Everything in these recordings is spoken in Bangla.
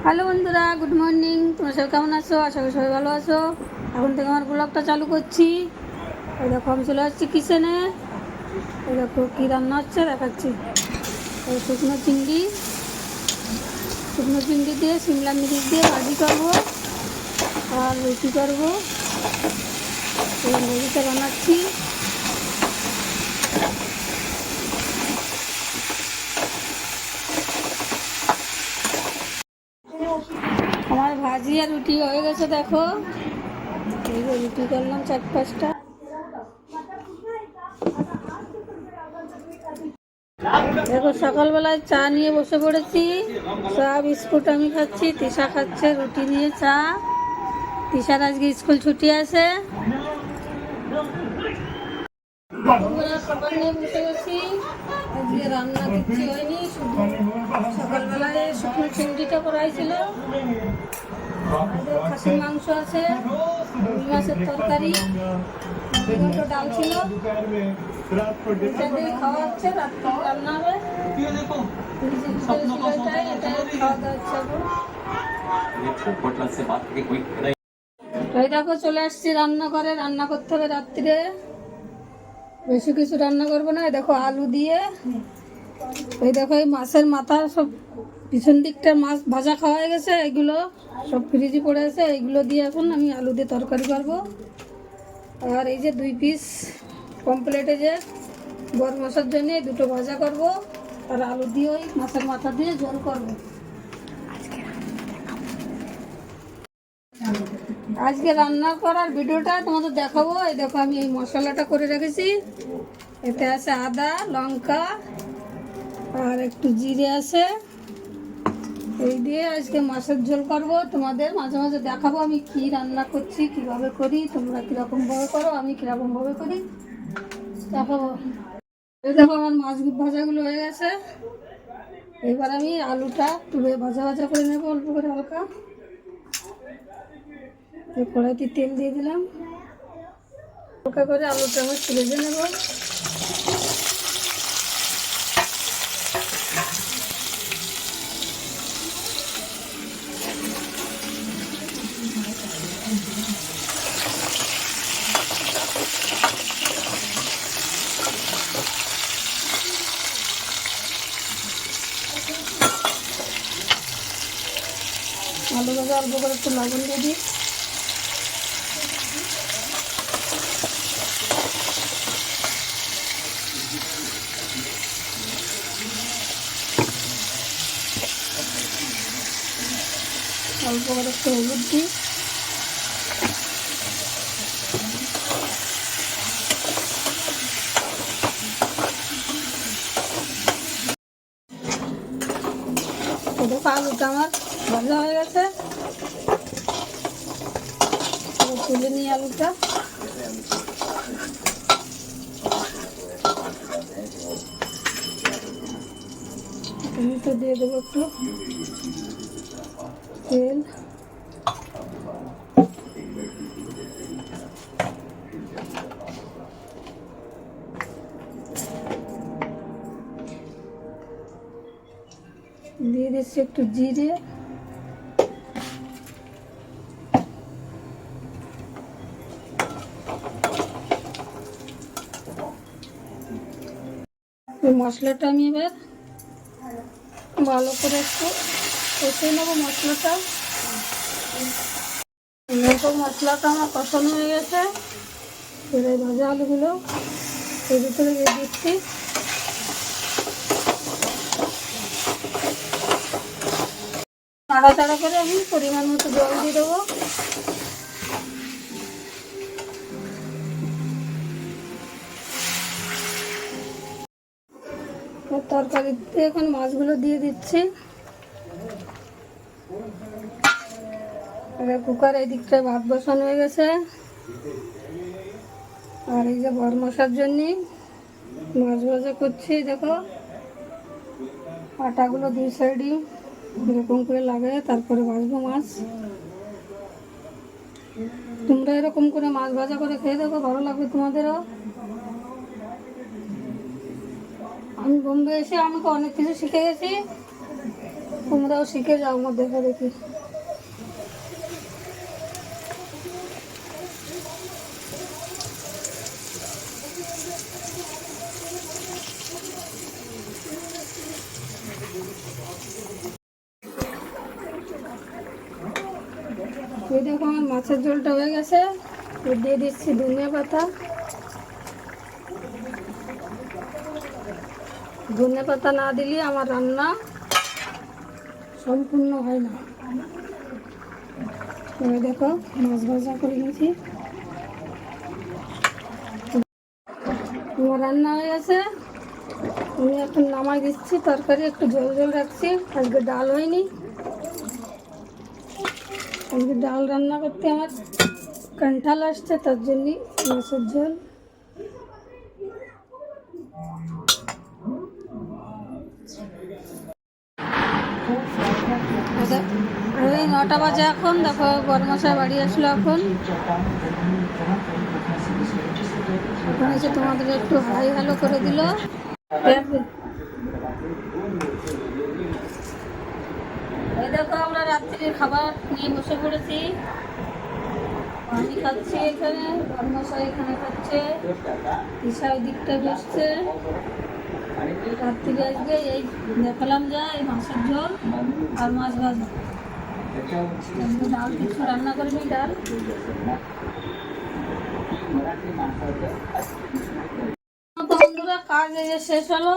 হ্যালো বন্ধুরা, গুড মর্নিং। তোমরা সবাই কেমন আছো? আশা করি সবাই ভালো আছো। এখন থেকে আমার ব্লগটা চালু করছি। এই দেখো আমি চলে আসছি কিচেনে। এই দেখো কী রান্না হচ্ছে দেখাচ্ছি। এই শুকনো চিংড়ি দিয়ে সিমলা মিরিচ দিয়ে ভাজি করবো আর রুটি করবো। এই রুটিটা বানাচ্ছি। আমার ভাজি আর রুটি হয়ে গেছে দেখো। এই যে রুটি করলাম 4-5টা। দেখো সকালবেলায় চা নিয়ে বসে পড়েছি। চা বিস্কুট আমি খাচ্ছি, তিশা খাচ্ছে রুটি দিয়ে চা। তিশার আজকে স্কুল ছুটি আছে। খাবার নিয়ে বসে গেছি। আজকে রান্না কিচ্ছু হয়নি, শুধু সকালবেলায় শুকনো চিংড়িটা করাই ছিল। খাসির মাংস আছে, রুই মাছের তরকারি, ডাল ছিল। এটা দিয়ে খাওয়া হচ্ছে, রাত্রে রান্না হবে। এই দেখো চলে আসছি রান্নাঘরে। রান্না করতে হবে রাত্রে, বেশি কিছু রান্না করবো না। এই দেখো আলু দিয়ে, এই দেখো এই মাছের মাথা সব পিছন দিকটা মাছ ভাজা খাওয়া হয়ে গেছে, এগুলো সব ফ্রিজে পড়ে আছে। এইগুলো দিয়ে এখন আমি আলু দিয়ে তরকারি করবো। আর এই যে 2 পিস কমপ্লেটে যে বড় মাছের জন্য 2টো ভাজা করব, আর আলু দিয়ে ওই মাছের মাথা দিয়ে ঝোল করব। আজকে রান্না করার ভিডিওটা তোমাদের দেখাবো। এই দেখো আমি এই মশলাটা করে রেখেছি। এতে আছে আদা, লঙ্কা আর একটু জিরে আছে। এই দিয়ে আজকে মাছের ঝোল করব। তোমাদের মাঝে মাঝে দেখাবো আমি কি রান্না করছি, কিভাবে করি, তোমরা কীরকমভাবে করো, আমি কীরকমভাবে করি দেখাবো। এই দেখো আমার মাছ ভাজাগুলো হয়ে গেছে। এবার আমি আলুটা একটু ভাজা ভাজা করে নেবো, অল্প করে হালকা। কড়াইতে তেল দিয়ে দিলাম, হালকা করে আলুটা আমার ভেজে নেব। আলু ভাজা অল্প করে একটু লবণ দিয়ে দিই। অল্প করে একটু হলুদ দিই। দেখো আলুটা আমার ভাজা হয়ে গেছে। তুলে নিই আলুটা। টমেটো দিয়ে দেবো একটু তেল। দিয়ে দিচ্ছি একটু জিরে। এই মশলাটা আমি এবার ভালো করে একটু কষে নেবো মশলাটা। মশলাটা আমার কষানো হয়ে গেছে। এবার ভাজা আলুগুলো এর ভিতরে দিয়ে দিচ্ছি। নাড়াচাড়া করে আমি পরিমাণ মতো জল দিয়ে দেবো। তরকারিতে এখন মাছগুলো দিয়ে দিচ্ছি। কুকার এই দিকটায় ভাত বসানো হয়ে গেছে। আর এই যে বড় মশার জন্য মাছ ভাজা করছি। দেখো আটাগুলো 2 সাইডই এরকম করে লাগাই তারপরে ভাজবো মাছ। তোমরা এরকম করে মাছ ভাজা করে খেয়ে দেখো, ভালো লাগবে তোমাদেরও। আমি বোম্বে এসে আমাকে অনেক কিছু শিখে গেছি। তোমরাও শিখে যাও আমার দেখা দেখি। এই দেখো আমার মাছের ঝোলটা হয়ে গেছে, দিয়ে দিচ্ছি ধনিয়া পাতা। ধনিয়া পাতা না দিলে আমার রান্না সম্পূর্ণ হয় না। এবার দেখো মাছ ভাজা করে নিয়েছি, আমার রান্না হয়ে গেছে। আমি এখন নামাই দিচ্ছি, তরকারি একটু ঝোল ঝোল রাখছি, আজকে ডাল হয়নি। আজকে ডাল রান্না করতে আমার কাঁঠাল আসছে, তার জন্যই মাছের ঝোল। এই 9টা বাজে এখন, দেখো বড়মশাই বাড়ি আসলো এখন এসে তোমাদের একটু হাই হ্যালো করে দিল। এই দেখো আমরা রাত্রির খাবার নিয়ে বসে পড়েছি, আমি খাচ্ছি এখানে, বড়মশাই এখানে খাচ্ছে, ঈশা ওই দিকটায় বসছে। রাত্রিরে আজকে এই দেখালাম যা এই মাছের ঝোল আর মাছ ভাজা, ডাল কিছু রান্না করিনি, ডাল। বন্ধুরা কাজ এই যে শেষ হলো,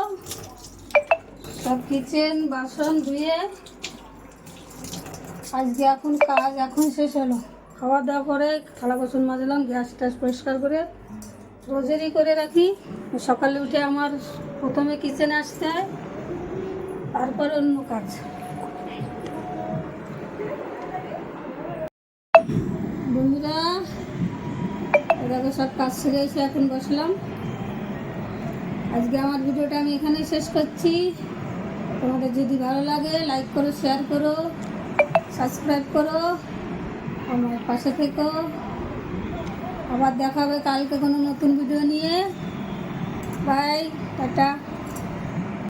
সব কিচেন বাসন ধুয়ে আজকে এখন কাজ এখন শেষ হলো। খাওয়া দাওয়া করে থালা বাসন মাজলাম, গ্যাস ট্যাস পরিষ্কার করে রোজেরই করে রাখি। সকালে উঠে আমার প্রথমে কিচেনে আসতে হয়, তারপর অন্য কাজ। বন্ধুরা দেখো সব কাজ সেরে এসে এখন বসলাম। আজকে আমার ভিডিওটা আমি এখানেই শেষ করছি। তোমাদের যদি ভালো লাগে লাইক করো, শেয়ার করো, সাবস্ক্রাইব করো, আমার পাশে থেকো। আবার দেখা হবে কালকে কোনো নতুন ভিডিও নিয়ে। Bye, tata.